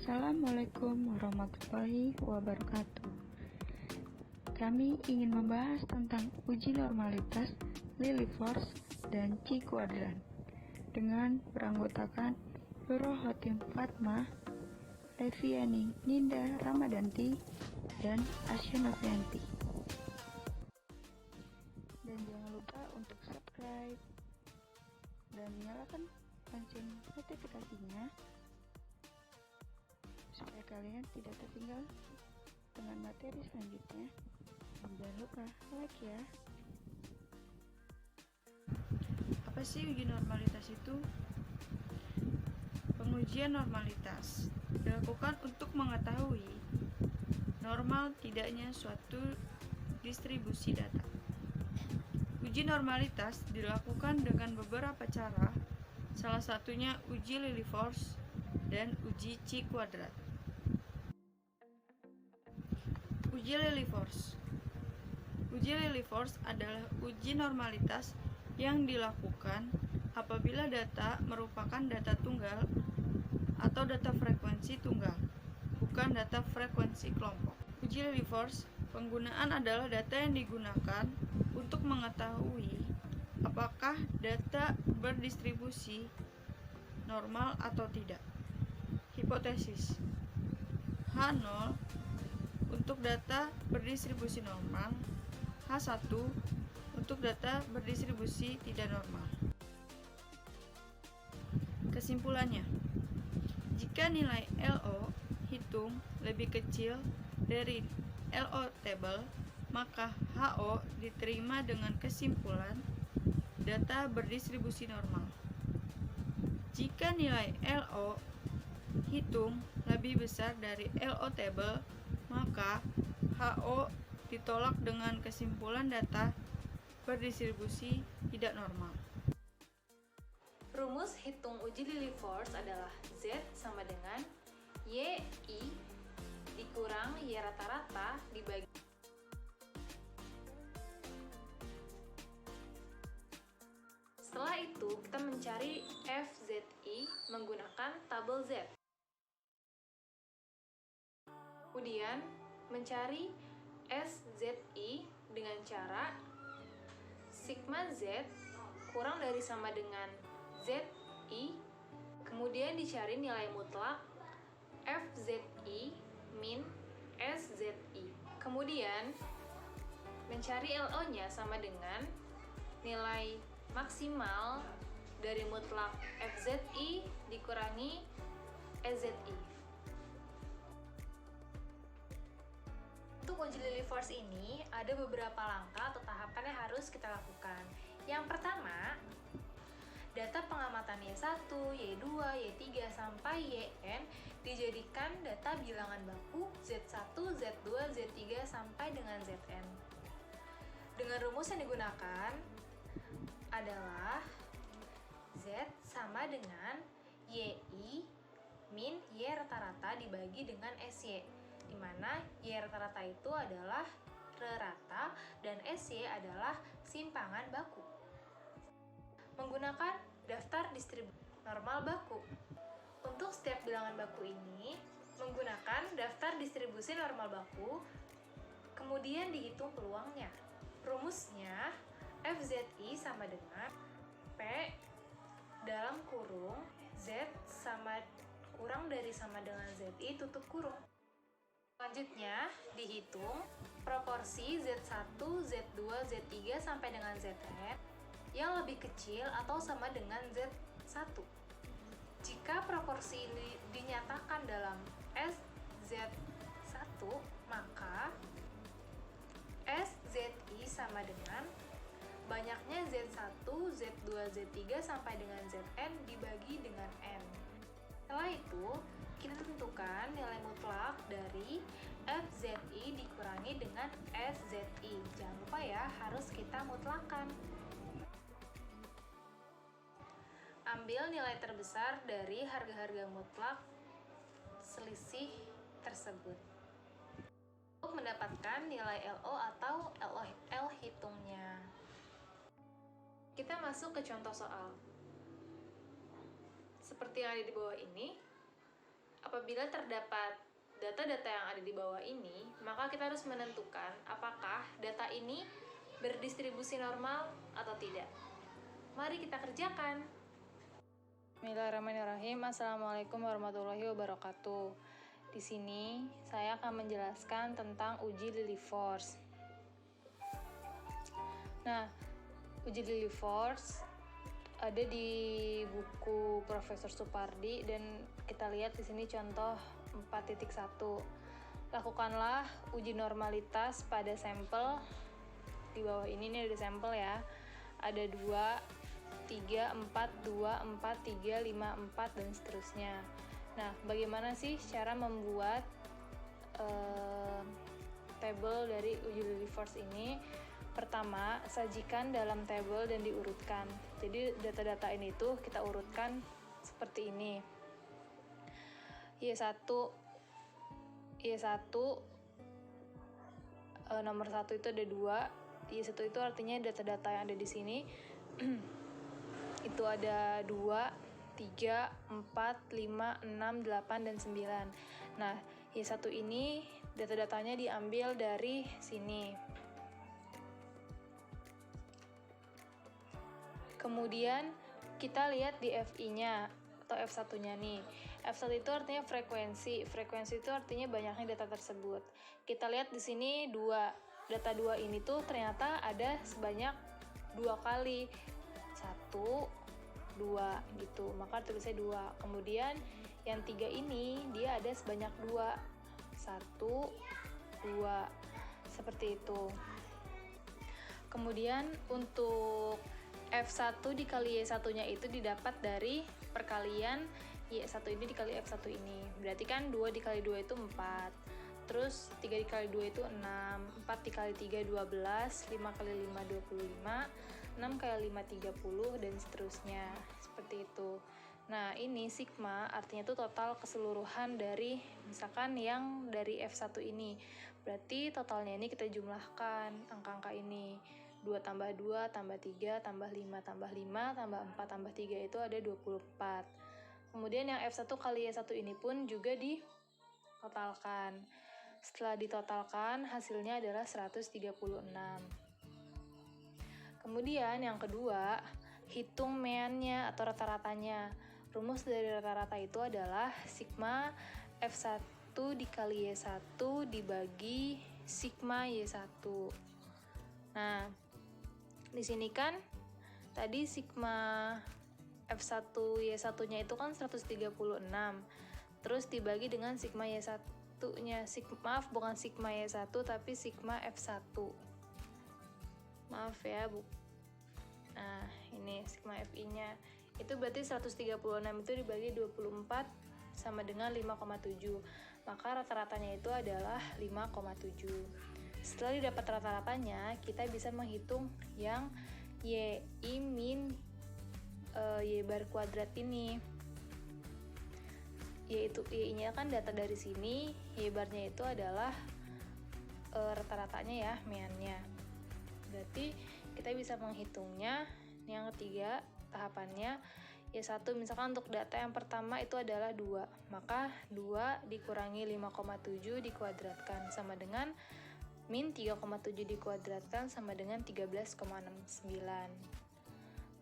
Assalamualaikum warahmatullahi wabarakatuh. Kami ingin membahas tentang uji normalitas Lily-Force dan Chi Quadrant dengan beranggotakan Nurul Fatma, Leviani Ninda Ramadanti, dan Asya Novianti. Dan jangan lupa untuk subscribe dan nyalakan lonceng notifikasinya supaya kalian tidak tertinggal dengan materi selanjutnya. Dan jangan lupa like ya. Apa sih uji normalitas itu? Pengujian normalitas dilakukan untuk mengetahui normal tidaknya suatu distribusi data. Uji normalitas dilakukan dengan beberapa cara, salah satunya uji Lily-Force dan uji Chi Quadrant. Uji Lily-Force. Uji Lily-Force adalah uji normalitas yang dilakukan apabila data merupakan data tunggal atau data frekuensi tunggal, bukan data frekuensi kelompok. Uji Lily-Force, penggunaan adalah data yang digunakan untuk mengetahui apakah data berdistribusi normal atau tidak. Hipotesis H0 untuk data berdistribusi normal, H1 untuk data berdistribusi tidak normal. Kesimpulannya, jika nilai LO hitung lebih kecil dari LO table, maka HO diterima dengan kesimpulan data berdistribusi normal. Jika nilai LO hitung lebih besar dari LO table, maka HO ditolak dengan kesimpulan data berdistribusi tidak normal. Rumus hitung uji Lily-Force adalah Z sama dengan YI dikurang Y rata-rata dibagi Setelah itu, kita mencari FZI menggunakan tabel Z. Kemudian, mencari SZI dengan cara sigma Z kurang dari sama dengan ZI, kemudian dicari nilai mutlak FZI min SZI. Kemudian, mencari LO-nya sama dengan nilai maksimal dari mutlak FZI dikurangi SZI. Untuk uji Lily-Force ini ada beberapa langkah atau tahapan yang harus kita lakukan. Yang pertama, data pengamatan Y1, Y2, Y3 sampai Yn dijadikan data bilangan baku Z1, Z2, Z3 sampai dengan Zn. Dengan rumus yang digunakan adalah Z sama dengan YI min Y rata-rata dibagi dengan SY, di mana Y rata-rata itu adalah rata dan SY adalah simpangan baku. Menggunakan daftar distribusi normal baku. Untuk setiap bilangan baku ini, menggunakan daftar distribusi normal baku, kemudian dihitung peluangnya. Rumusnya, FZI sama dengan P dalam kurung Z sama kurang dari sama dengan ZI tutup kurung. Selanjutnya, dihitung proporsi Z1, Z2, Z3 sampai dengan Zn yang lebih kecil atau sama dengan Z1. Jika proporsi ini dinyatakan dalam SZ1, maka SZI sama dengan banyaknya Z1, Z2, Z3 sampai dengan Zn dibagi dengan N. Setelah itu, kita tentukan nilai mutlak dari FZI dikurangi dengan SZI. Jangan lupa ya, harus kita mutlakkan. Ambil nilai terbesar dari harga-harga mutlak selisih tersebut untuk mendapatkan nilai LO atau L hitungnya. Kita masuk ke contoh soal. Seperti yang ada di bawah ini, Apabila terdapat data-data yang ada di bawah ini, maka kita harus menentukan apakah data ini berdistribusi normal atau tidak. Mari kita kerjakan. Bismillahirrahmanirrahim. Assalamualaikum warahmatullahi wabarakatuh. Di sini saya akan menjelaskan tentang uji Lilliefors. Nah, uji Lilliefors ada di buku Profesor Supardi dan kita lihat di sini contoh 4.1. Lakukanlah uji normalitas pada sampel. Di bawah ini ada sampel ya. Ada 2, 3, 4, 2, 4, 3, 5, 4 dan seterusnya. Nah, bagaimana sih cara membuat tabel dari uji Lilliefors ini? Pertama, sajikan dalam tabel dan diurutkan. Jadi data-data ini tuh kita urutkan seperti ini. Y1 nomor 1 itu ada 2. Y1 itu artinya data-data yang ada di sini. Itu ada 2, 3, 4, 5, 6, 8, dan 9. Nah, Y1 ini data-datanya diambil dari sini. Kemudian kita lihat di FI-nya atau F1-nya nih. F1 itu artinya frekuensi. Frekuensi itu artinya banyaknya data tersebut. Kita lihat di sini 2. Data 2 ini tuh ternyata ada sebanyak 2 kali. 1, 2 gitu. Maka tulisnya 2. Kemudian yang 3 ini dia ada sebanyak 2. 1, 2. Seperti itu. Kemudian untuk F1 dikali Y1-nya itu didapat dari perkalian Y1 ini dikali F1 ini. Berarti kan 2 dikali 2 itu 4. Terus 3 dikali 2 itu 6. 4 dikali 3, 12. 5 kali 5, 25. 6 kali 5, 30. Dan seterusnya. Seperti itu. Nah, ini sigma artinya itu total keseluruhan dari misalkan yang dari F1 ini. Berarti totalnya ini kita jumlahkan angka-angka ini. 2 tambah 2 tambah 3 tambah 5 tambah 5 tambah 4 tambah 3 itu ada 24. Kemudian yang F1 kali Y1 ini pun juga ditotalkan. Setelah ditotalkan hasilnya adalah 136. Kemudian yang kedua, hitung meannya atau rata-ratanya. Rumus dari rata-rata itu adalah sigma F1 dikali Y1 dibagi sigma Y1. Nah, di sini kan tadi sigma F1 Y1-nya itu kan 136. Terus dibagi dengan sigma Y1-nya. Maaf, bukan sigma Y1 tapi sigma F1. Maaf ya, Bu. Nah, ini sigma FI-nya. Itu berarti 136 itu dibagi 24 sama dengan 5,7. Maka rata-ratanya itu adalah 5,7. Setelah didapat rata-ratanya, kita bisa menghitung yang Y min Y bar kuadrat ini. Yaitu Y-nya kan data dari sini, Y barnya itu adalah rata-ratanya ya, meannya. Berarti kita bisa menghitungnya. Yang ketiga, tahapannya Y1 misalkan untuk data yang pertama itu adalah 2. Maka 2 dikurangi 5,7 dikuadratkan sama dengan min 3,7 dikuadratkan sama dengan 13,69.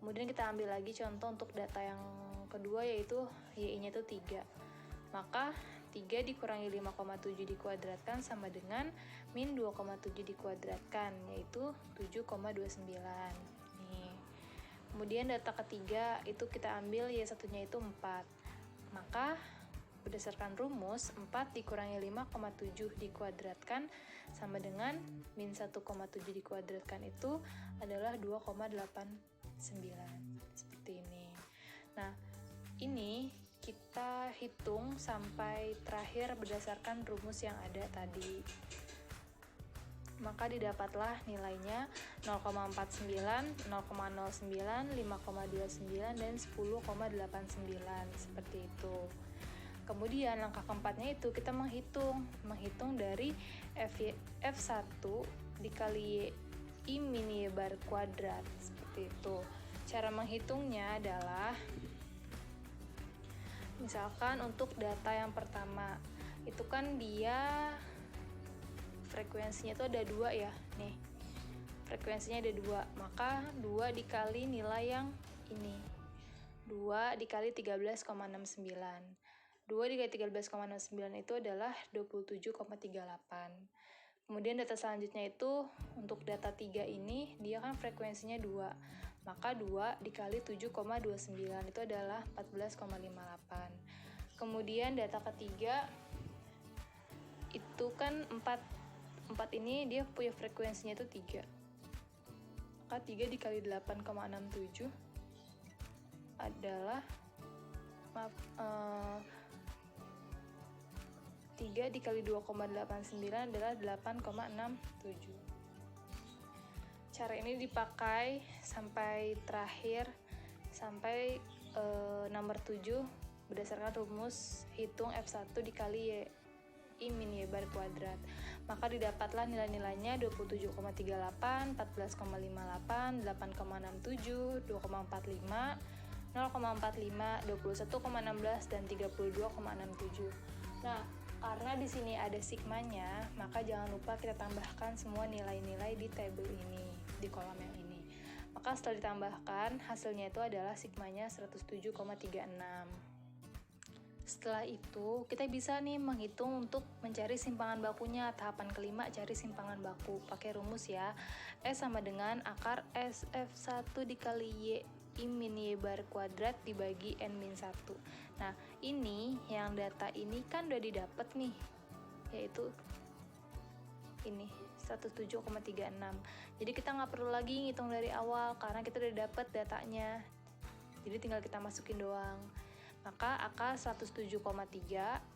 Kemudian kita ambil lagi contoh untuk data yang kedua yaitu Y-nya itu 3. Maka 3 dikurangi 5,7 dikuadratkan sama dengan min 2,7 dikuadratkan yaitu 7,29. Nih. Kemudian data ketiga itu kita ambil Y1-nya itu 4. Maka berdasarkan rumus, 4 dikurangi 5,7 dikuadratkan sama dengan min 1,7 dikuadratkan itu adalah 2,89. Seperti ini. Nah, ini kita hitung sampai terakhir berdasarkan rumus yang ada tadi. Maka didapatlah nilainya 0,49, 0,09, 5,29, dan 10,89. Seperti itu. Kemudian langkah keempatnya itu kita menghitung dari F1 dikali I min Y bar kuadrat. Seperti itu. Cara menghitungnya adalah Misalkan untuk data yang pertama, itu kan dia frekuensinya itu ada 2 ya, nih. Frekuensinya ada 2, maka 2 dikali nilai yang ini. 2 dikali 13,69. 2 dikali 13,69 itu adalah 27,38. Kemudian data selanjutnya itu untuk data 3 ini dia kan frekuensinya 2. Maka 2 dikali 7,29 itu adalah 14,58. Kemudian data ketiga itu kan 4. 4 ini dia punya frekuensinya itu 3. Maka 3 dikali 8,67 adalah 3 dikali 2,89 adalah 8,67. Cara ini dipakai sampai terakhir, sampai nomor 7 berdasarkan rumus hitung F1 dikali I min Y bar kuadrat. Maka didapatlah nilai-nilainya 27,38, 14,58, 8,67, 2,45, 0,45, 21,16, dan 32,67. Nah, karena di sini ada sigmanya, maka jangan lupa kita tambahkan semua nilai-nilai di tabel ini, di kolom yang ini. Maka setelah ditambahkan, hasilnya itu adalah sigmanya 107,36. Setelah itu, kita bisa nih menghitung untuk mencari simpangan bakunya. Tahapan kelima, cari simpangan baku. Pakai rumus ya. S sama dengan akar S F1 dikali Y I min Y bar kuadrat dibagi N min 1. Nah, ini yang data ini kan udah didapat nih, yaitu ini 107,36. Jadi kita nggak perlu lagi ngitung dari awal karena kita udah dapat datanya. Jadi tinggal kita masukin doang. Maka akar 107,3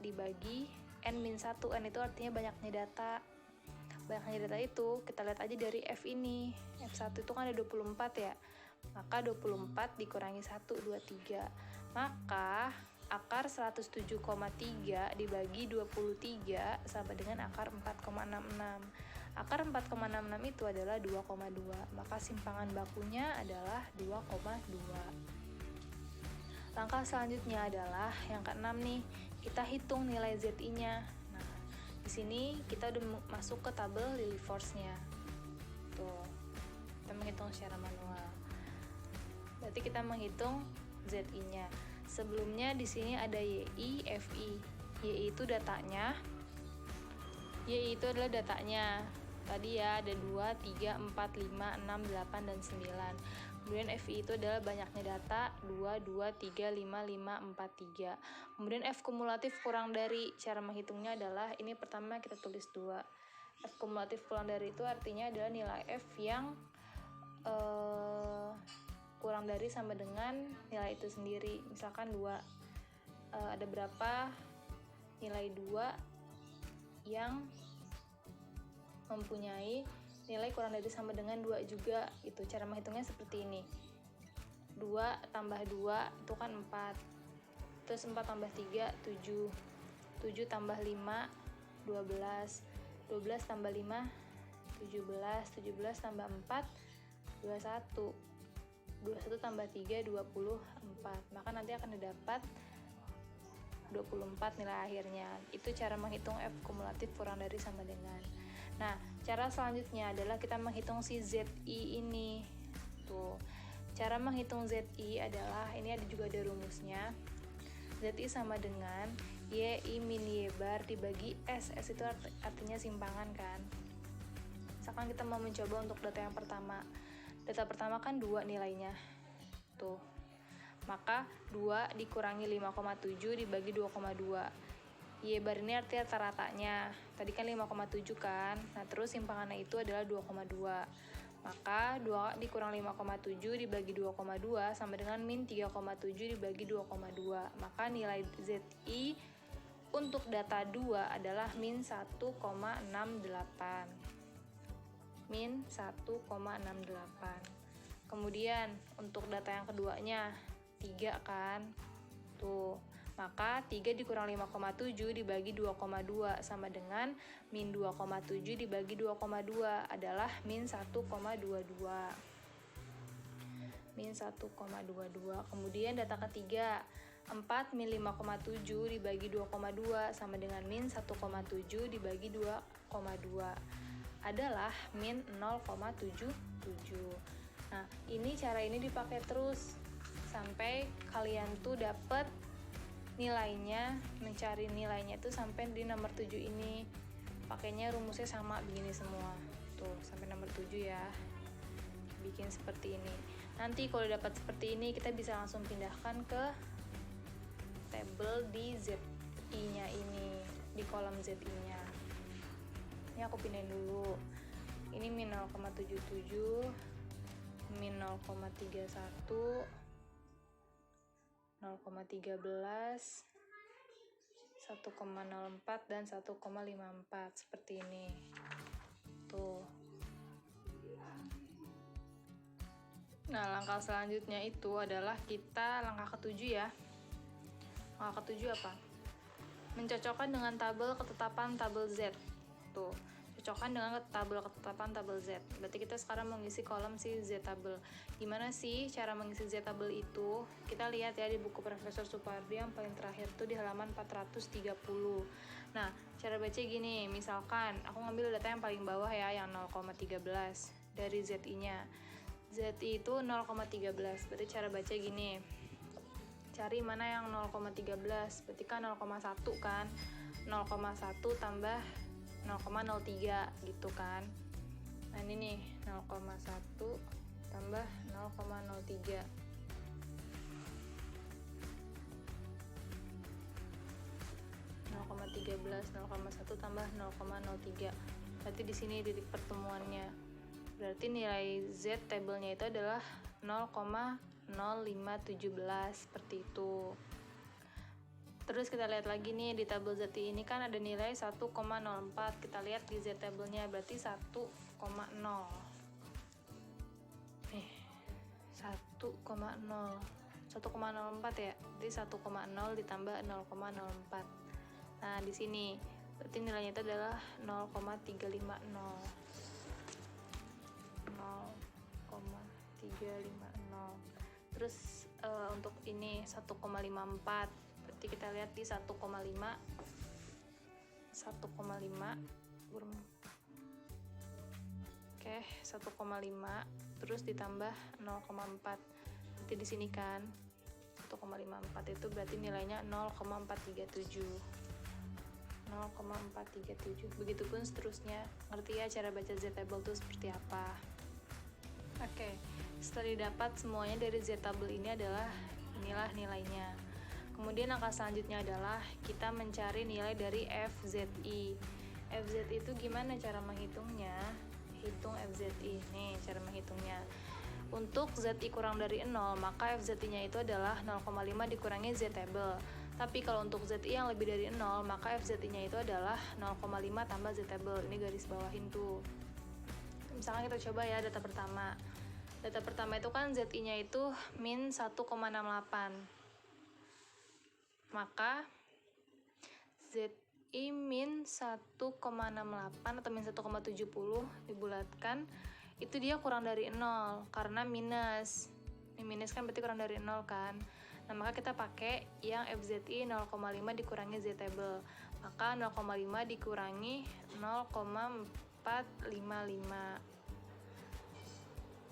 dibagi N min 1. N itu artinya banyaknya data. Banyaknya data itu kita lihat aja dari F ini. F1 itu kan ada 24 ya. Maka 24 dikurangi 1, 23. Maka akar 107,3 dibagi 23 sama dengan akar 4,66. Akar 4,66 itu adalah 2,2. Maka simpangan bakunya adalah 2,2. Langkah selanjutnya adalah yang keenam nih, kita hitung nilai ZI-nya. Nah, di sini kita udah masuk ke tabel Lillie Force-nya. Tuh, kita menghitung secara manual. Berarti kita menghitung ZI-nya. Sebelumnya di sini ada YI, FI. YI itu datanya. YI itu adalah datanya. Tadi ya ada 2, 3, 4, 5, 6, 8, dan 9. Kemudian FI itu adalah banyaknya data 2, 2, 3, 5, 5, 4, 3. Kemudian F kumulatif kurang dari. Cara menghitungnya adalah ini pertama kita tulis 2. F kumulatif kurang dari itu artinya adalah nilai F yang kurang dari sama dengan nilai itu sendiri. Misalkan 2, ada berapa nilai 2 yang mempunyai nilai kurang dari sama dengan 2 juga. Itu cara menghitungnya seperti ini. 2 tambah 2 itu kan 4. Terus 4 tambah 3 7. 7 tambah 5 12. 12 tambah 5 17. 17 tambah 4 21. 21 tambah 3 24. Maka nanti akan didapat 24 nilai akhirnya. Itu cara menghitung F kumulatif kurang dari sama dengan. Nah, cara selanjutnya adalah kita menghitung si ZI ini. Tuh. Cara menghitung ZI adalah ini juga ada rumusnya. ZI sama dengan YI min Y bar dibagi S. S itu artinya simpangan kan. Misalkan kita mau mencoba untuk data yang pertama. Data pertama kan 2 nilainya. Tuh. Maka 2 dikurangi 5,7 dibagi 2,2. Y bar ini artinya rata-ratanya. Tadi kan 5,7 kan. Nah, terus simpangannya itu adalah 2,2. Maka 2 dikurang 5,7 dibagi 2,2 sama dengan min 3,7 dibagi 2,2. Maka nilai ZI untuk data 2 adalah min 1,68. Min 1,68. Kemudian untuk data yang keduanya 3 kan. Tuh. Maka 3 dikurang 5,7 dibagi 2,2 sama dengan min 2,7 dibagi 2,2 adalah min 1,22. Min 1,22. Kemudian data ketiga 4 min 5,7 dibagi 2,2 sama dengan min 1,7 dibagi 2,2 adalah min 0,77. Nah, cara ini dipakai terus sampai kalian tuh dapet nilainya, mencari nilainya itu sampai di nomor 7 ini. Pakainya rumusnya sama begini semua. Tuh, sampai nomor 7 ya. Bikin seperti ini. Nanti kalau dapat seperti ini, kita bisa langsung pindahkan ke tabel di ZI-nya ini, di kolom ZI-nya. Ini aku pindahin dulu. Ini min 0,77, min 0,31, 0,13, 1,04 dan 1,54 seperti ini. Tuh. Nah, langkah selanjutnya itu adalah kita langkah ketujuh ya. Langkah ketujuh apa? Mencocokkan dengan tabel ketetapan tabel Z. Tuh, cocokkan dengan tabel ketetapan tabel Z. Berarti kita sekarang mengisi kolom si Z tabel. Gimana sih cara mengisi Z tabel itu? Kita lihat ya di buku Profesor Supardi yang paling terakhir tuh di halaman 430. Nah, cara baca gini, misalkan aku ngambil data yang paling bawah ya, yang 0,13 dari ZI-nya. ZI itu 0,13. Berarti cara baca gini. Cari mana yang 0,13. Berarti kan 0,1 kan. 0,1 tambah 0,03 gitu kan. Nah, ini nih 0,1 tambah 0,03. (0,13) 0,1 tambah 0,03. Berarti di sini titik pertemuannya. Berarti nilai Z tabelnya itu adalah 0,0517 seperti itu. Terus kita lihat lagi nih di tabel Z ini kan ada nilai 1,04. Kita lihat di Z tabelnya berarti 1,0. 1,04 ya. Jadi 1,0 ditambah 0,04. Nah, di sini berarti nilainya itu adalah 0,350. 0,350. Terus untuk ini 1,54. Berarti kita lihat di 1,5. Oke, 1,5 terus ditambah 0,4. Berarti di sini kan 1,54 itu berarti nilainya 0,437. 0,437. Begitupun seterusnya. Ngerti ya cara baca Z table itu seperti apa? Oke, setelah didapat semuanya dari Z table ini adalah inilah nilainya. Kemudian langkah selanjutnya adalah kita mencari nilai dari FZI. FZI itu gimana cara menghitungnya? Hitung FZI. Nih cara menghitungnya. Untuk ZI kurang dari 0, maka FZI-nya itu adalah 0,5 dikurangi Z table. Tapi kalau untuk ZI yang lebih dari 0, maka FZI-nya itu adalah 0,5 tambah Z table. Ini garis bawahin tuh. Misalkan kita coba ya data pertama. Data pertama itu kan ZI-nya itu min 1,68. Maka ZI min 1,68 atau min 1,70 dibulatkan, itu dia kurang dari 0 karena minus. Ini minus kan berarti kurang dari 0 kan. Nah, maka kita pakai yang FZI 0,5 dikurangi Z table. Maka 0,5 dikurangi 0,455.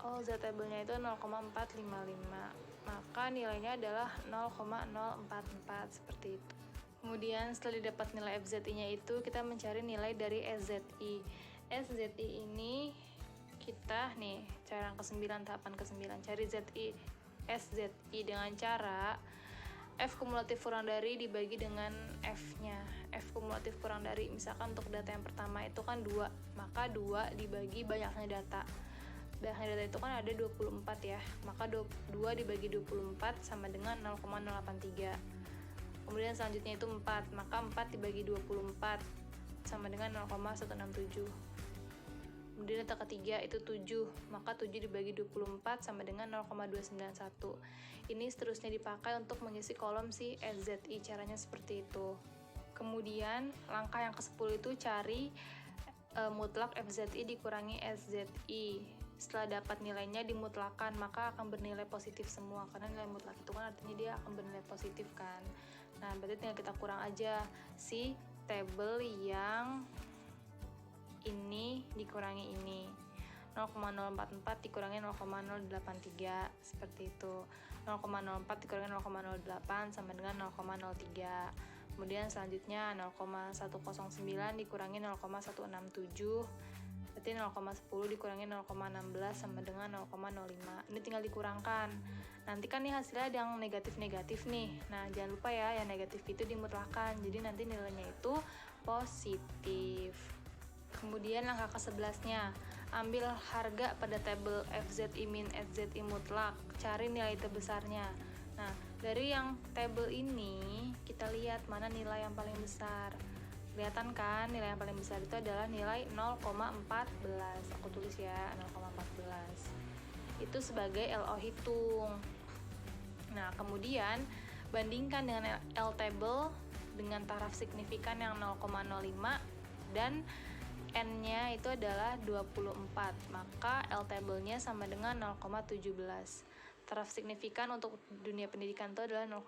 Oh, Z table-nya itu 0,455. Maka nilainya adalah 0,044 seperti itu. Kemudian setelah didapat nilai FZI-nya itu, kita mencari nilai dari SZI. SZI ini kita nih, cara yang ke-9, tahapan ke-9, cari SZI dengan cara F kumulatif kurang dari dibagi dengan F-nya. F kumulatif kurang dari, misalkan untuk data yang pertama itu kan 2, maka 2 dibagi banyaknya data. Banyaknya data itu kan ada 24 ya, maka 2 dibagi 24 sama dengan 0,083. Kemudian selanjutnya itu 4, maka 4 dibagi 24 sama dengan 0,167. Kemudian data ketiga itu 7, maka 7 dibagi 24 sama dengan 0,291. Ini seterusnya dipakai untuk mengisi kolom si SZI, caranya seperti itu. Kemudian langkah yang ke-10 itu cari mutlak FZI dikurangi SZI. setelah dapat nilainya dimutlakan, maka akan bernilai positif semua, karena nilai mutlak itu kan artinya dia akan bernilai positif kan. Nah, berarti tinggal kita kurang aja si tabel yang ini dikurangi ini. 0,044 dikurangi 0,083 seperti itu. 0,04 dikurangi 0,08 sama dengan 0,03. Kemudian selanjutnya 0,109 dikurangi 0,167, berarti 0,10 dikurangi 0,16 sama dengan 0,05. Ini tinggal dikurangkan. Nanti kan nih hasilnya ada yang negatif-negatif nih. Nah, jangan lupa ya, yang negatif itu dimutlakan. Jadi nanti nilainya itu positif. Kemudian langkah ke-11-nya, ambil harga pada tabel FZI min FZI mutlak, cari nilai terbesarnya. Nah, dari yang tabel ini kita lihat mana nilai yang paling besar. Kelihatan kan, nilai yang paling besar itu adalah nilai 0,14. Aku tulis ya, 0,14. Itu sebagai LO hitung. Nah, kemudian bandingkan dengan L table dengan taraf signifikan yang 0,05 dan N-nya itu adalah 24, maka L table-nya sama dengan 0,17. Taraf signifikan untuk dunia pendidikan itu adalah 0,05.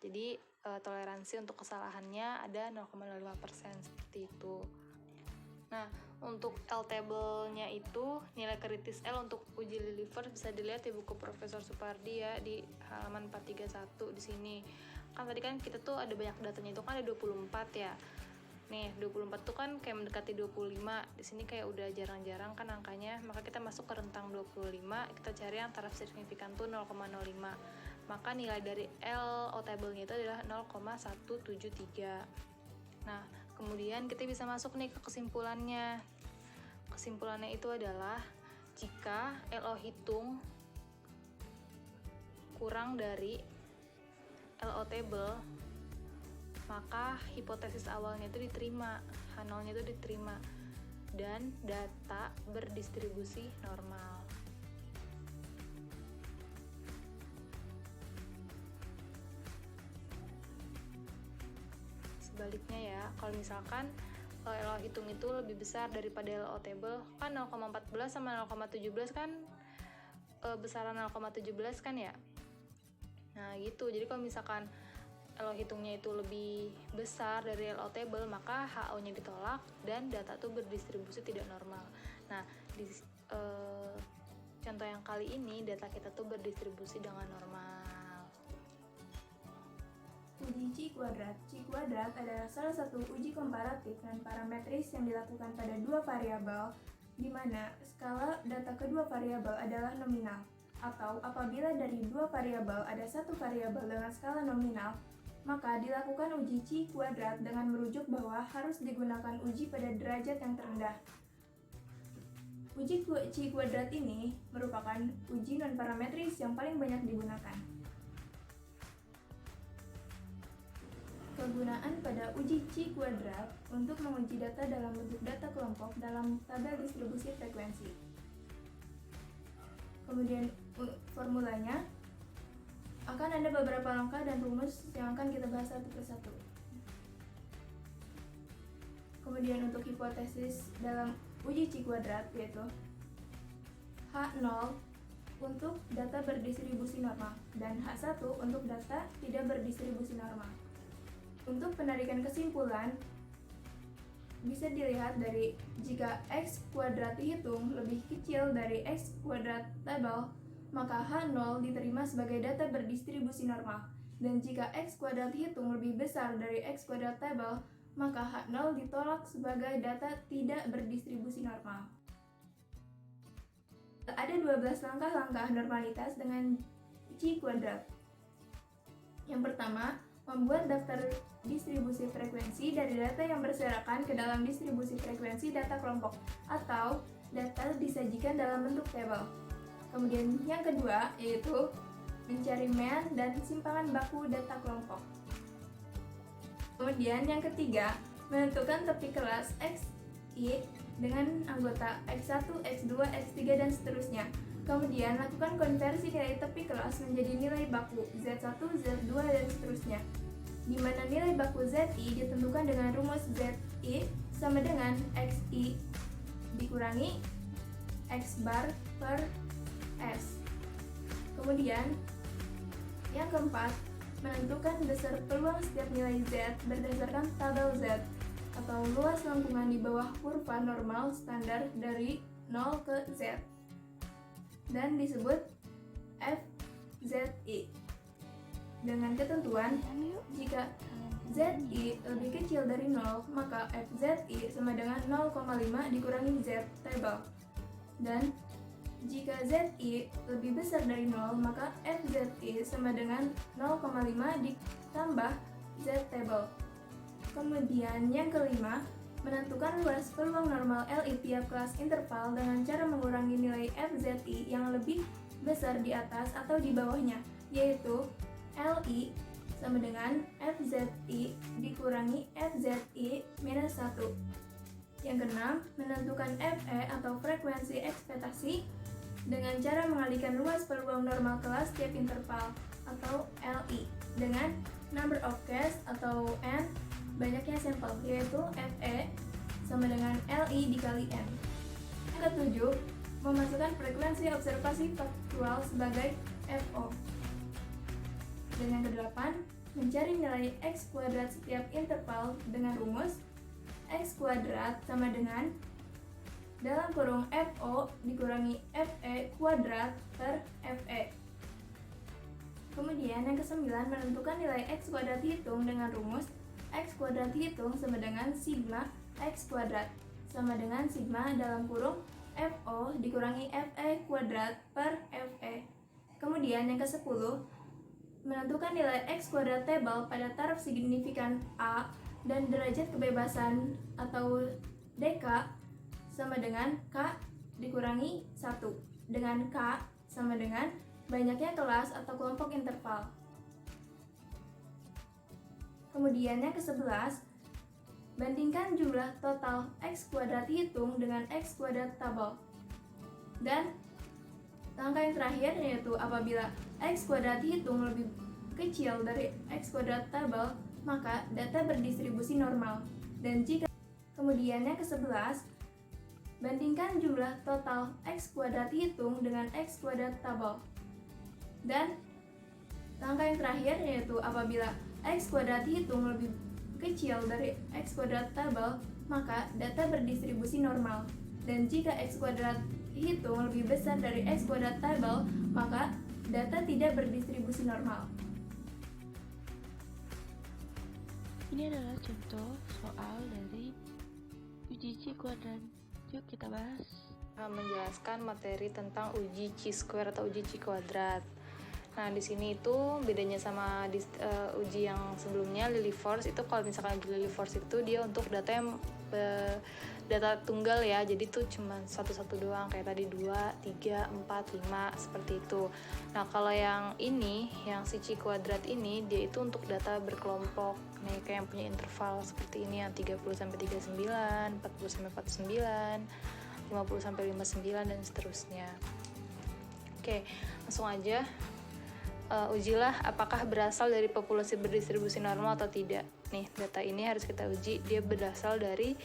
Jadi toleransi untuk kesalahannya ada 0,05% seperti itu. Nah, untuk L table-nya itu nilai kritis L untuk uji Lilliefors bisa dilihat di buku Profesor Supardi ya, di halaman 431 di sini. Kan tadi kan kita tuh ada banyak datanya, itu kan ada 24 ya. Nih, 24 tuh kan kayak mendekati 25. Di sini kayak udah jarang-jarang kan angkanya, maka kita masuk ke rentang 25, kita cari yang taraf signifikan tuh 0,05. Maka nilai dari LO table-nya itu adalah 0,173. Nah, kemudian kita bisa masuk nih ke kesimpulannya. Kesimpulannya itu adalah jika LO hitung kurang dari LO table, maka hipotesis awalnya itu diterima, H0-nya itu diterima, dan data berdistribusi normal. Sebaliknya ya, kalau misalkan LO hitung itu lebih besar daripada LO table, kan 0,14 sama 0,17 kan besaran 0,17 kan ya. Nah gitu, jadi kalau misalkan LO hitungnya itu lebih besar dari LO table, maka HO-nya ditolak dan data itu berdistribusi tidak normal. Nah, di contoh yang kali ini data kita tuh berdistribusi dengan normal. Uji C kuadrat. C kuadrat adalah salah satu uji komparatif dan parametris yang dilakukan pada dua variabel, di mana skala data kedua variabel adalah nominal. Atau apabila dari dua variabel ada satu variabel dengan skala nominal, maka dilakukan uji C kuadrat dengan merujuk bahwa harus digunakan uji pada derajat yang terendah. Uji C kuadrat ini merupakan uji non-parametris yang paling banyak digunakan. Kegunaan pada uji C kuadrat untuk menguji data dalam bentuk data kelompok dalam tabel distribusi frekuensi. Kemudian formulanya, akan ada beberapa langkah dan rumus yang akan kita bahas satu persatu. Kemudian untuk hipotesis dalam uji C kuadrat yaitu H0 untuk data berdistribusi normal dan H1 untuk data tidak berdistribusi normal. Untuk penarikan kesimpulan bisa dilihat dari jika X kuadrat dihitung lebih kecil dari X kuadrat tabel, maka H0 diterima sebagai data berdistribusi normal. Dan jika X kuadrat dihitung lebih besar dari X kuadrat tabel, maka H0 ditolak sebagai data tidak berdistribusi normal. Ada 12 langkah-langkah normalitas dengan C kuadrat. Yang pertama, membuat daftar distribusi frekuensi dari data yang berserakan ke dalam distribusi frekuensi data kelompok atau data disajikan dalam bentuk tabel. Kemudian yang kedua yaitu mencari mean dan simpangan baku data kelompok. Kemudian yang ketiga, menentukan tepi kelas XI dengan anggota X1, X2, X3 dan seterusnya. Kemudian lakukan konversi nilai tepi kelas menjadi nilai baku Z1, Z2 dan seterusnya, di mana nilai baku ZI ditentukan dengan rumus ZI sama dengan XI dikurangi X bar per S. Kemudian, yang keempat, menentukan besar peluang setiap nilai Z berdasarkan tabel Z atau luas lengkungan di bawah kurva normal standar dari 0 ke Z dan disebut FZI. Dengan ketentuan, jika ZI lebih kecil dari 0, maka FZI sama dengan 0,5 dikurangi Z table. Dan jika ZI lebih besar dari 0, maka FZI sama dengan 0,5 ditambah Z table. Kemudian yang kelima, menentukan luas peluang normal LI tiap kelas interval dengan cara mengurangi nilai FZI yang lebih besar di atas atau di bawahnya, yaitu LI sama dengan FZI dikurangi FZI minus 1. Yang keenam, menentukan FE atau frekuensi ekspektasi dengan cara mengalihkan luas peluang normal kelas tiap interval atau LI dengan number of case atau N banyaknya sampel, yaitu FE sama dengan LI dikali N. Yang ketujuh, memasukkan frekuensi observasi faktual sebagai FO. Dan yang kedelapan, mencari nilai X kuadrat setiap interval dengan rumus X kuadrat sama dengan dalam kurung FO dikurangi FE kuadrat per FE. Kemudian yang kesembilan, menentukan nilai X kuadrat hitung dengan rumus X kuadrat hitung sama dengan sigma X kuadrat sama dengan sigma dalam kurung FO dikurangi FE kuadrat per FE. Kemudian yang ke-10, menentukan nilai X kuadrat table pada taraf signifikan A dan derajat kebebasan atau DK sama dengan K dikurangi 1 dengan K sama dengan banyaknya kelas atau kelompok interval. Kemudian yang ke-11, bandingkan jumlah total X kuadrat hitung dengan X kuadrat tabel. Dan langkah yang terakhir yaitu apabila X kuadrat hitung lebih kecil dari X kuadrat tabel, maka data berdistribusi normal. Dan jika kemudian yang ke-11, bandingkan jumlah total X kuadrat hitung dengan X kuadrat tabel. Dan langkah yang terakhir yaitu apabila X kuadrat hitung lebih kecil dari X kuadrat tabel, maka data berdistribusi normal. Dan jika X kuadrat hitung lebih besar dari X kuadrat tabel, maka data tidak berdistribusi normal. Ini adalah contoh soal dari uji C kuadrat. Yuk kita bahas. Menjelaskan materi tentang uji chi-square atau uji chi kuadrat. Nah, di sini itu bedanya sama uji yang sebelumnya, Lily-Force itu kalau misalkan uji Lily-Force itu dia untuk data yang data tunggal ya. Jadi itu cuma satu-satu doang kayak tadi 2, 3, 4, 5 seperti itu. Nah, kalau yang ini, yang si chi kuadrat ini dia itu untuk data berkelompok. Nih kayak yang punya interval seperti ini yang 30 sampai 39, 40 sampai 49, 50 sampai 59 dan seterusnya. Oke, langsung aja. Ujilah apakah berasal dari populasi berdistribusi normal atau tidak. Nih, data ini harus kita uji dia berasal dari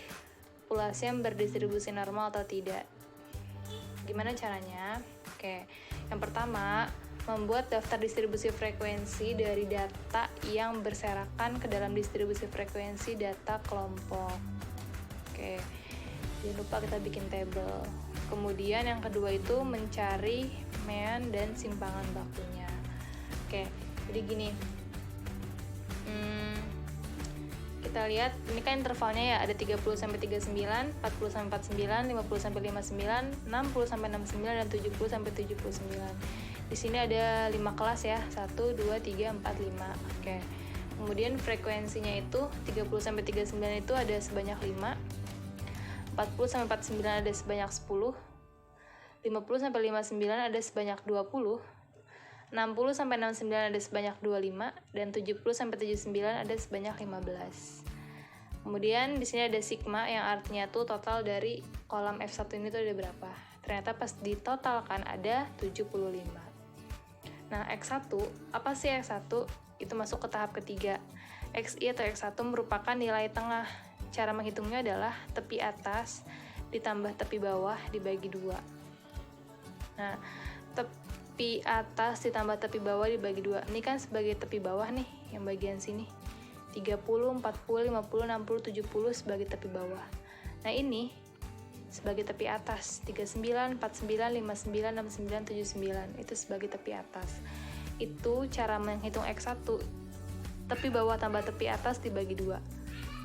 populasi yang berdistribusi normal atau tidak. Gimana caranya? Oke, yang pertama, membuat daftar distribusi frekuensi dari data yang berserakan ke dalam distribusi frekuensi data kelompok. Oke, jangan lupa kita bikin tabel. Kemudian yang kedua itu mencari mean dan simpangan bakunya. Oke, jadi gini, kita lihat ini kan intervalnya ya, ada 30 sampai 39, 40 sampai 49, 50 sampai 59, 60 sampai 69 dan 70 sampai 79. Di sini ada 5 kelas ya, 1, 2, 3, 4, 5. Oke. Kemudian frekuensinya itu 30 sampai 39 itu ada sebanyak 5. 40 sampai 49 ada sebanyak 10. 50 sampai 59 ada sebanyak 20. 60 sampai 69 ada sebanyak 25 dan 70 sampai 79 ada sebanyak 15. Kemudian di sini ada sigma yang artinya tuh total dari kolam F1 ini tuh ada berapa. Ternyata pas ditotalkan ada 75. Nah, X1, apa sih X1? Itu masuk ke tahap ketiga. XI atau X1 merupakan nilai tengah. Cara menghitungnya adalah tepi atas ditambah tepi bawah dibagi 2. Nah, tepi atas ditambah tepi bawah dibagi 2. Ini kan sebagai tepi bawah nih, yang bagian sini. 30, 40, 50, 60, 70 sebagai tepi bawah. Nah, ini sebagai tepi atas. 39, 49, 59, 69, 79. Itu sebagai tepi atas. Itu cara menghitung X1. Tepi bawah tambah tepi atas dibagi 2.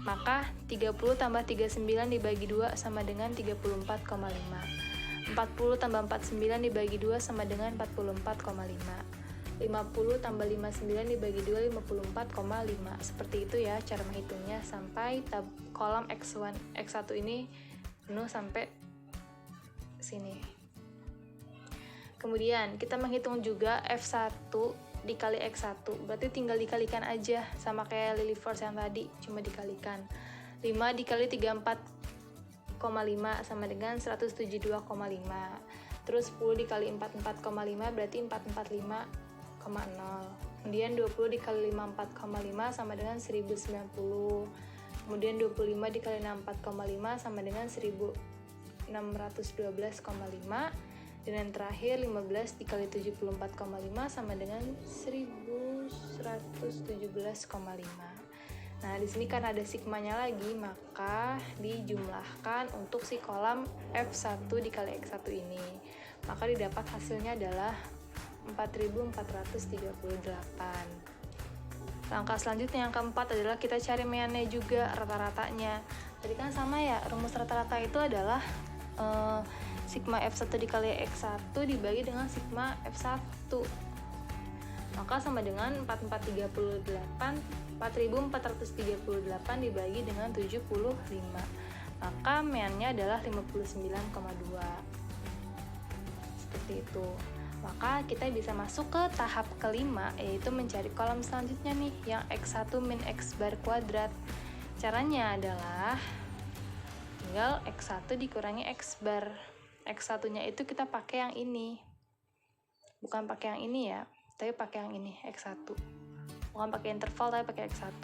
Maka 30 tambah 39 dibagi 2 sama dengan 34,5. 40 tambah 49 dibagi 2 sama dengan 44,5. 50 tambah 59 dibagi 2 54,5. Seperti itu ya cara menghitungnya sampai kolom X1 ini penuh sampai sini. Kemudian kita menghitung juga F1 dikali X1, berarti tinggal dikalikan aja sama kayak Lily Force yang tadi, cuma dikalikan. 5 dikali 34,5 sama dengan 172,5. Terus 10 dikali 44,5 berarti 445,0. Kemudian 20 dikali 54,5 sama dengan 1090. Kemudian 25 dikali 64,5 sama dengan 1612,5. Dan yang terakhir 15 dikali 74,5 sama dengan 1117,5. Nah, di sini kan ada sigmanya lagi, maka dijumlahkan untuk si kolam F1 dikali X1 ini. Maka didapat hasilnya adalah 4438. Langkah selanjutnya yang keempat adalah kita cari meannya juga, rata-ratanya. Tadi kan sama ya, rumus rata-rata itu adalah sigma F1 dikali X1 dibagi dengan sigma F1. Maka sama dengan 4438 dibagi dengan 75. Maka meannya adalah 59,2. Seperti itu. Maka kita bisa masuk ke tahap kelima, yaitu mencari kolom selanjutnya nih, yang X1 min X bar kuadrat. Caranya adalah tinggal X1 dikurangi X bar. X1-nya itu kita pakai yang ini. Bukan pakai yang ini ya, tapi pakai yang ini, X1. Bukan pakai interval, tapi pakai X1.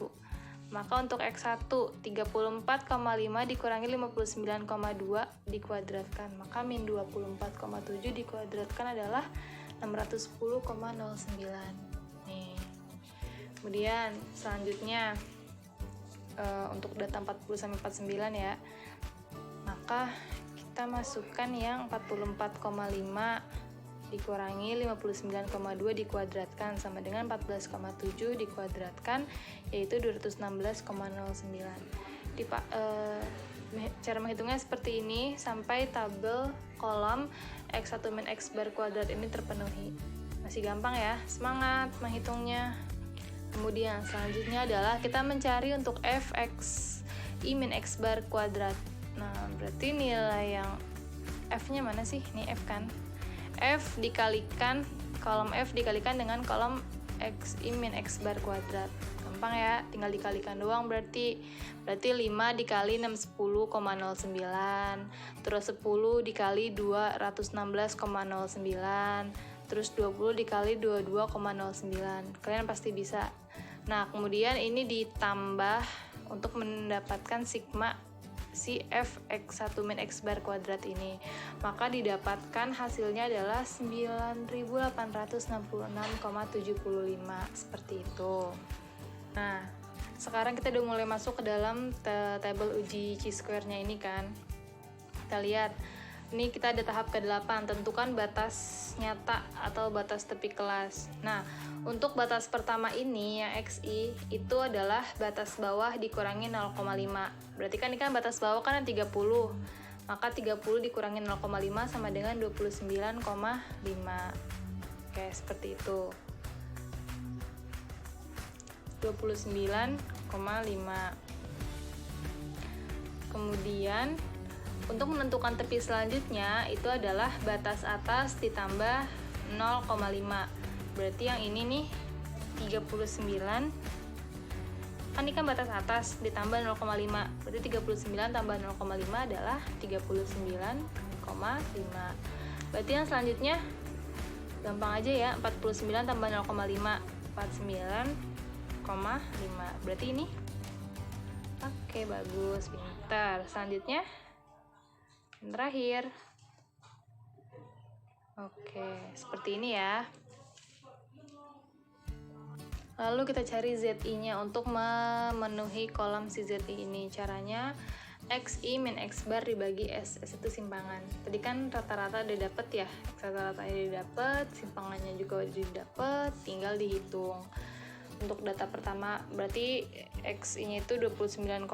Maka untuk X1, 34,5 dikurangi 59,2 dikuadratkan. Maka min 24,7 dikuadratkan adalah 610,09. Nih. Kemudian selanjutnya untuk data 40-49 ya. Maka kita masukkan yang 44,5 dikurangi 59,2 dikuadratkan sama dengan 14,7 dikuadratkan, yaitu 216,09. Cara menghitungnya seperti ini sampai tabel kolom X1 min X bar kuadrat ini terpenuhi. Masih gampang ya, semangat menghitungnya. Kemudian selanjutnya adalah kita mencari untuk fx i min X bar kuadrat. Nah, berarti nilai yang F-nya mana sih? Ini F kan? F dikalikan, kolom F dikalikan dengan kolom X I min X bar kuadrat. Gampang ya, tinggal dikalikan doang berarti 5 dikali 610,09, terus 10 dikali 216,09, terus 20 dikali 22,09. Kalian pasti bisa. Nah, kemudian ini ditambah untuk mendapatkan sigma si fx1 min x bar kuadrat ini. Maka didapatkan hasilnya adalah 9866,75 seperti itu. Nah, sekarang kita udah mulai masuk ke dalam tabel uji chi-square-nya ini kan. Kita lihat, ini kita ada tahap ke-8, tentukan batas nyata atau batas tepi kelas. Nah, untuk batas pertama ini yang XI itu adalah batas bawah dikurangi 0,5. Berarti kan ini kan batas bawah kan 30. Maka 30 dikurangi 0,5 sama dengan 29,5. Oke, seperti itu. 29,5. Kemudian untuk menentukan tepi selanjutnya itu adalah batas atas ditambah 0,5. Berarti yang ini nih 39. Kan ini kan batas atas ditambah 0,5. Berarti 39 tambah 0,5 adalah 39,5. Berarti yang selanjutnya gampang aja ya, 49 tambah 0,5, 49,5. Berarti ini. Oke, bagus, pintar. Selanjutnya yang terakhir. Oke, seperti ini ya. Lalu kita cari ZI-nya untuk memenuhi kolom si ZI ini. Caranya XI min X bar dibagi S. S itu simpangan. Tadi kan rata-rata udah dapet ya. X rata-ratanya udah dapet, simpangannya juga udah dapet, tinggal dihitung. Untuk data pertama berarti XI-nya itu 29,5.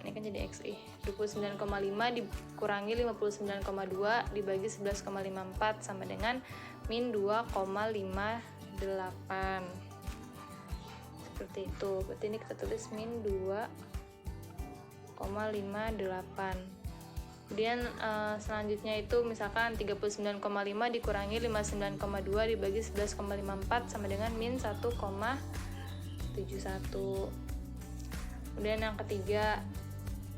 Ini kan jadi XI. 29,5 dikurangi 59,2 dibagi 11,54 sama dengan min 2,58. Seperti itu. Berarti ini kita tulis min 2,58. Kemudian selanjutnya itu misalkan 39,5 dikurangi 59,2 dibagi 11,54 sama dengan min 1,71. Kemudian yang ketiga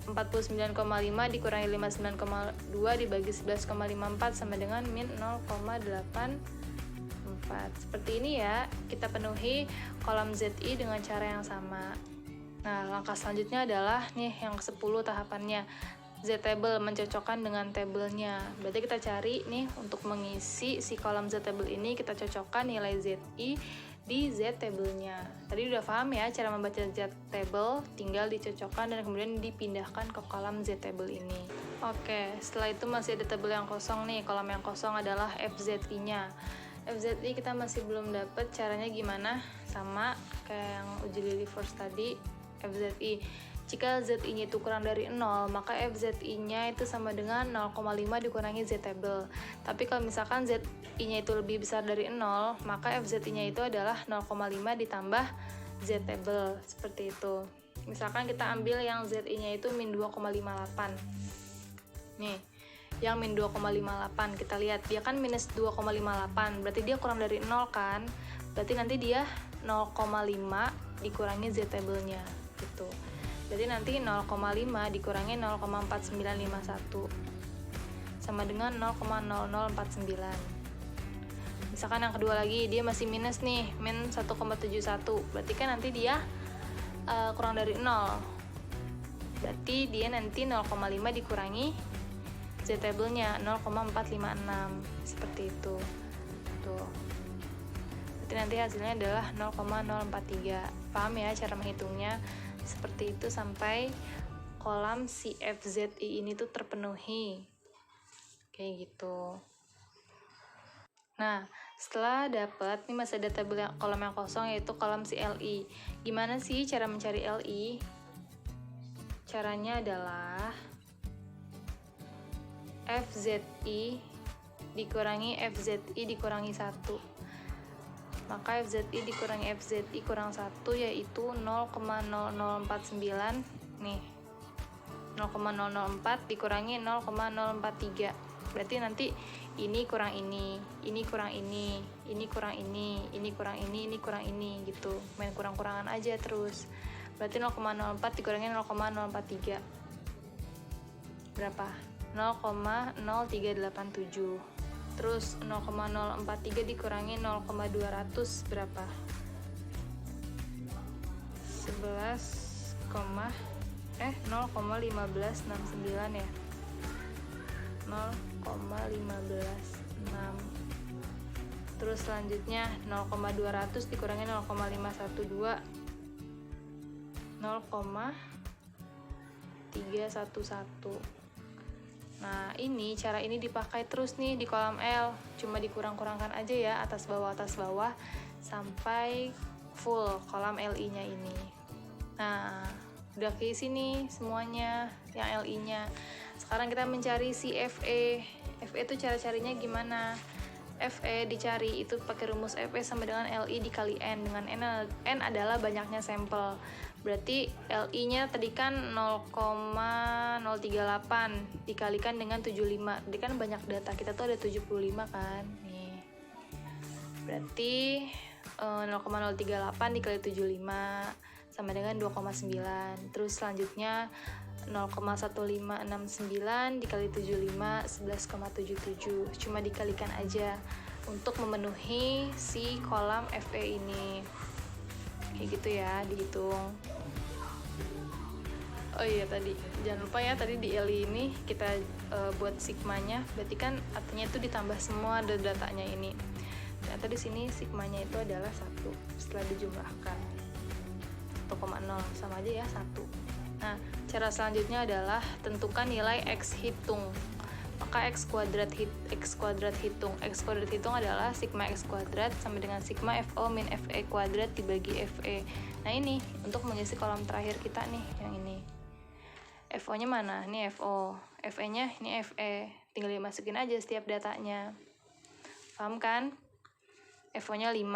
49,5 dikurangi 59,2 dibagi 11,54 sama dengan min 0,84. Seperti ini ya, kita penuhi kolom ZI dengan cara yang sama. Nah, langkah selanjutnya adalah nih yang ke-10 tahapannya. Z-table, mencocokkan dengan tabelnya. Berarti kita cari nih untuk mengisi si kolom Z-table ini, kita cocokkan nilai ZI di Z-table-nya. Tadi udah paham ya cara membaca Z-table, tinggal dicocokkan dan kemudian dipindahkan ke kolom Z-table ini. Oke, setelah itu masih ada tabel yang kosong nih. Kolom yang kosong adalah FZI-nya. FZI kita masih belum dapet caranya gimana, sama kayak yang uji Lily Force tadi. FZI, jika ZI-nya itu kurang dari 0, maka FZI-nya itu sama dengan 0,5 dikurangi Z-table. Tapi kalau misalkan ZI-nya itu lebih besar dari 0, maka FZI-nya itu adalah 0,5 ditambah Z-table, seperti itu. Misalkan kita ambil yang ZI-nya itu min 2,58. Nih, yang min 2,58, kita lihat dia kan minus 2,58, berarti dia kurang dari 0 kan, berarti nanti dia 0,5 dikurangi Z-table-nya gitu. Berarti nanti 0,5 dikurangi 0,4951 sama dengan 0,0049. Misalkan yang kedua lagi dia masih minus nih, min 1,71, berarti kan nanti dia kurang dari 0, berarti dia nanti 0,5 dikurangi Z-table-nya 0,456, seperti itu. Tuh. Berarti nanti hasilnya adalah 0,043. Paham ya cara menghitungnya? Seperti itu sampai kolom si FZI ini tuh terpenuhi. Kayak gitu. Nah, setelah dapat, ini masih ada tabel kolom yang kosong yaitu kolom si LI. Gimana sih cara mencari LI? Caranya adalah FZI dikurangi FZI dikurangi 1. Maka FZI dikurangi FZI kurang 1 yaitu 0,0049 nih. 0,004 dikurangi 0,043. Berarti nanti ini kurang ini kurang ini kurang ini kurang ini kurang ini gitu. Main kurang-kurangan aja terus. Berarti 0,04 dikurangi 0,043. Berapa? 0,0387. Terus 0,043 dikurangi 0,200 berapa? 0,1569 ya. 0,156. Terus selanjutnya 0,200 dikurangi 0,512. 0,311. Nah, cara ini dipakai terus nih di kolom L. Cuma dikurang-kurangkan aja ya, atas bawah sampai full kolom LI-nya ini. Nah, udah keisi nih semuanya yang LI-nya. Sekarang kita mencari si FE. FE itu cara-carinya gimana? FE dicari itu pakai rumus FE sama dengan LI dikali N, dengan N adalah banyaknya sampel. Berarti LI-nya tadi kan 0,038 dikalikan dengan 75. Jadi kan banyak data, kita tuh ada 75 kan. Nih. Berarti 0,038 dikali 75 sama dengan 2,9. Terus selanjutnya 0,1569 dikali 75 11,77. Cuma dikalikan aja untuk memenuhi si kolom FE ini. Kayak gitu ya, dihitung. Oh iya, tadi jangan lupa ya, tadi di LI ini kita buat sigmanya, berarti kan artinya itu ditambah semua datanya ini. Ternyata di sini sigmanya itu adalah 1 setelah dijumlahkan. 1,0 sama aja ya 1. Nah, cara selanjutnya adalah tentukan nilai X hitung. Maka X kuadrat hitung adalah sigma X kuadrat sama dengan sigma FO min FE kuadrat dibagi FE. Nah, ini untuk mengisi kolom terakhir kita nih, yang ini. FO nya mana? Ini FO. FE nya ini FE. Tinggal dimasukin aja setiap datanya. Paham kan? FO nya 5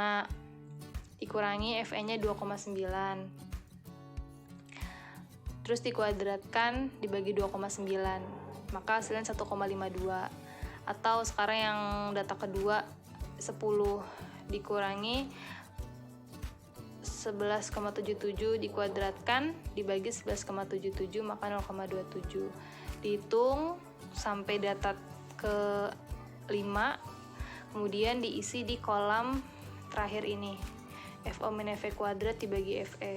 dikurangi FE nya 2,9, terus dikuadratkan dibagi 2,9, maka hasilnya 1,52. Atau sekarang yang data kedua 10 dikurangi 11,77 dikuadratkan dibagi 11,77, maka 0,27. Dihitung sampai data ke 5, kemudian diisi di kolam terakhir ini, FO min FE kuadrat dibagi FE.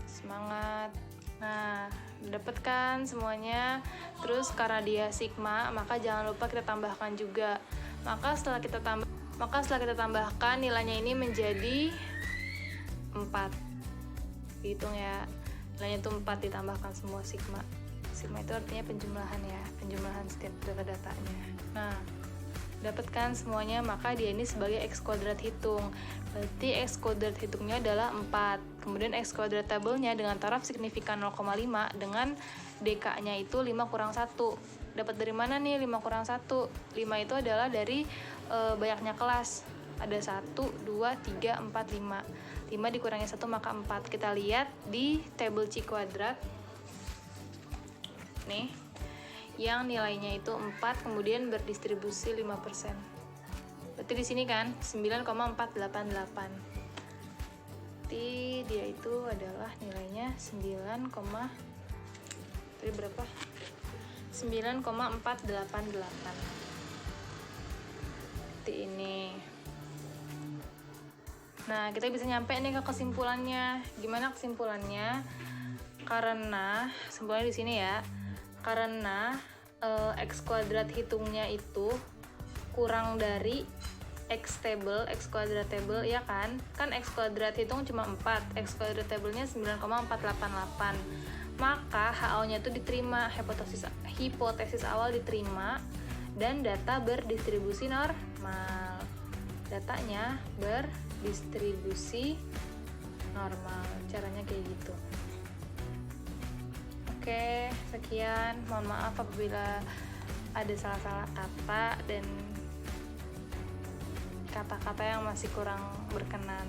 Semangat. Nah, dapatkan semuanya. Terus karena dia sigma, maka jangan lupa kita tambahkan juga. Maka setelah kita tambahkan, nilainya ini menjadi 4. Hitung ya. Nilainya itu 4 ditambahkan semua sigma. Sigma itu artinya penjumlahan ya, penjumlahan setiap data-datanya. Nah, dapatkan semuanya, maka dia ini sebagai X kuadrat hitung. Berarti X kuadrat hitungnya adalah 4. Kemudian X kuadrat tabelnya dengan taraf signifikan 0,5 dengan DK-nya itu 5 kurang 1. Dapat dari mana nih 5 kurang 1? 5 itu adalah dari banyaknya kelas. Ada 1, 2, 3, 4, 5. 5 dikurangi 1 maka 4. Kita lihat di tabel C kuadrat. Nih, yang nilainya itu 4 kemudian berdistribusi 5%. Berarti di sini kan 9,488. Berarti dia itu adalah nilainya 9,488. Seperti ini. Nah, kita bisa nyampe nih ke kesimpulannya. Gimana kesimpulannya? Karena kesimpulannya di sini ya. Karena X kuadrat hitungnya itu kurang dari X kuadrat table, ya kan? Kan X kuadrat hitung cuma 4, X kuadrat table-nya 9,488. Maka HO-nya itu diterima, hipotesis awal diterima, dan data berdistribusi normal. Datanya berdistribusi normal. Caranya kayak gitu. Oke, sekian. Mohon maaf apabila ada salah-salah kata dan kata-kata yang masih kurang berkenan.